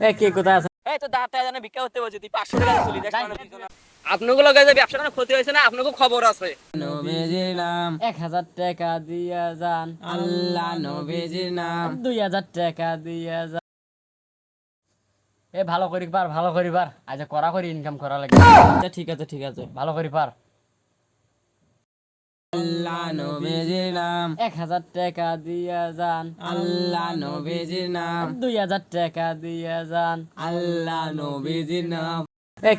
কে কোথায় আছে? এই তো দাঁড়াতে জানে ভিক্ষা করতে বলছি, তুই 500 টাকা চলি দেখ আপনাগুলো যে ব্যবসা কোনো ক্ষতি হয়েছে না, আপনাকে খবর আছে। নবীজির নাম 1000 টাকা দিয়া যান, আল্লাহ নবীজির নাম 2000 টাকা দিয়া যান। ভালো করি পার, ভালো করি পার, আজ করা করি ইনকাম করা লাগে। আচ্ছা ঠিক আছে ঠিক আছে। ভালো করি পার। আল্লাহ নবীজির নাম 1000 টাকা দিয়া যান, আল্লাহ নবীজির নাম 2000 টাকা দিয়া যান। আল্লাহ নবীজির নাম।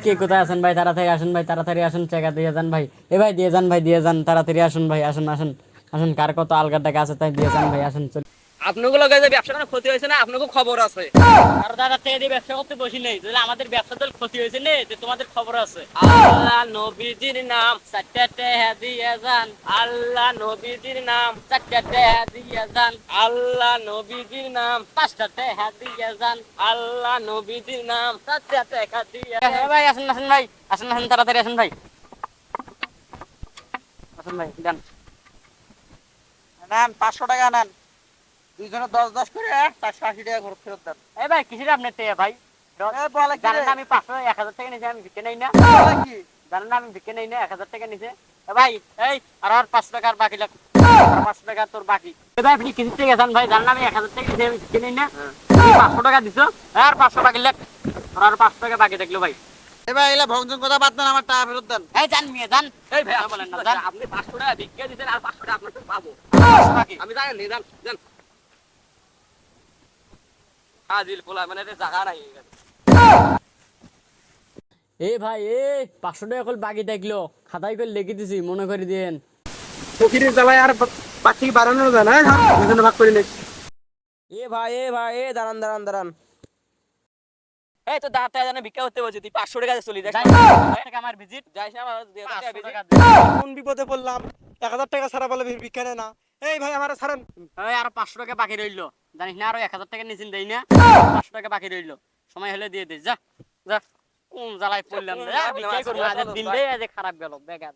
কে কোথায় আছেন ভাই? তাড়াতাড়ি আসুন ভাই, তাড়াতাড়ি আসুন, টাকা দিয়ে যান ভাই। ভাই দিয়ে যান, ভাই দিয়ে যান, তাড়াতাড়ি আসুন ভাই, আসুন আসুন আসুন। কার কত আলগা টাকা আছে তাই দিয়ে যান ভাই, আসুন চল। আপনাগুলো যে ব্যবসা কোনো ক্ষতি হয়েছে না, আপনাকে খবর আছে। আর দাদা টাকা দিয়ে ব্যবসা করতে বসি নেই, যদি আমাদের ব্যবসা তো ক্ষতি হয়েছে নে, তোমাদের খবর আছে। আল্লাহ নবীজির নাম 4 টাকা দিয়ে যান, আল্লাহ নবীজির নাম 4 টাকা দিয়ে যান, আল্লাহ নবীজির নাম 5 টাকা দিয়ে যান, আল্লাহ নবীজির নাম 4 টাকা দিয়ে। ভাই আসুন আসুন ভাই, আসুন আসুন, তাড়াতাড়ি আসুন ভাই, আসুন ভাই দেন। নেন 500 টাকা নেন, দুইজনে 10 করে 480 টাকা ঘর ফেরত দেন। ভাই কিসের আপনার টাকা ভাই? বলে কি জানেন রে? না আমি 500 1000 টাকা নিচে আমি ভিক্ষে নেই না। বলে কি? জানেন না আমি ভিক্ষে নেই না 1000 টাকা নিচে। ভাই আর 500 টাকা আর বাকি লাগবে, আর 500 টাকা তোর বাকি। ভাই আপনি কিসের থেকে গেছেন ভাই? জানেন না আমি 1000 টাকা নিচে আমি ভিক্ষে নেই না। তুমি 500 টাকা দিছো, আর 500 বাকি লাগ, আর 500 টাকা বাকি থাকলো ভাই। ভাই এলা ভংজন কথা বাদ দেন, আমার টাকা ফেরত দেন। জান মিয়া জান। এই ভাই কথা বলেন না, জান। আপনি 500 টাকা ভিক্ষা দিতেন আর 500 টাকা আপনাকে পাবো। বাকি আমি জানি নি, জান জান হাজিল পোলা মানে এটা জায়গা নাই এখানে। ভাই 500 টাকা কল বাকি থাকলো, খাতায় করে লিখে দিছি, মনে করে দিয়েন। ফকিরের জ্বালায় আর পাখি বাড়ানো যায় না, দুজনে ভাগ করে নিস। এ ভাই দাঁড়ান দাঁড়ান দাঁড়ান। এই তো দাঁড়াতে জানে ভিক্ষা করতে বলছি, তুই 500 টাকা চলি দেখ টাকা আমার ভিজিট যাইস না আমার 2000 টাকা 500 বেশি। টাকা। কোন বিপদে পড়লাম, 1000 টাকা ছাড়া বলে ভিক্ষা নেয় না। এই ভাই আমার ছাড়েন। আর 500 টাকা বাকি রইলো, জানিস না আরো 1000 টাকা নিচে দেই না, 500 টাকা বাকি রইলো, সময় হলে দিয়ে দিস। যা যা, কোন জ্বালায় পড়লাম রে, আর বিচার করবো, আজ দিন দেই আজ খারাপ গেল বেকার।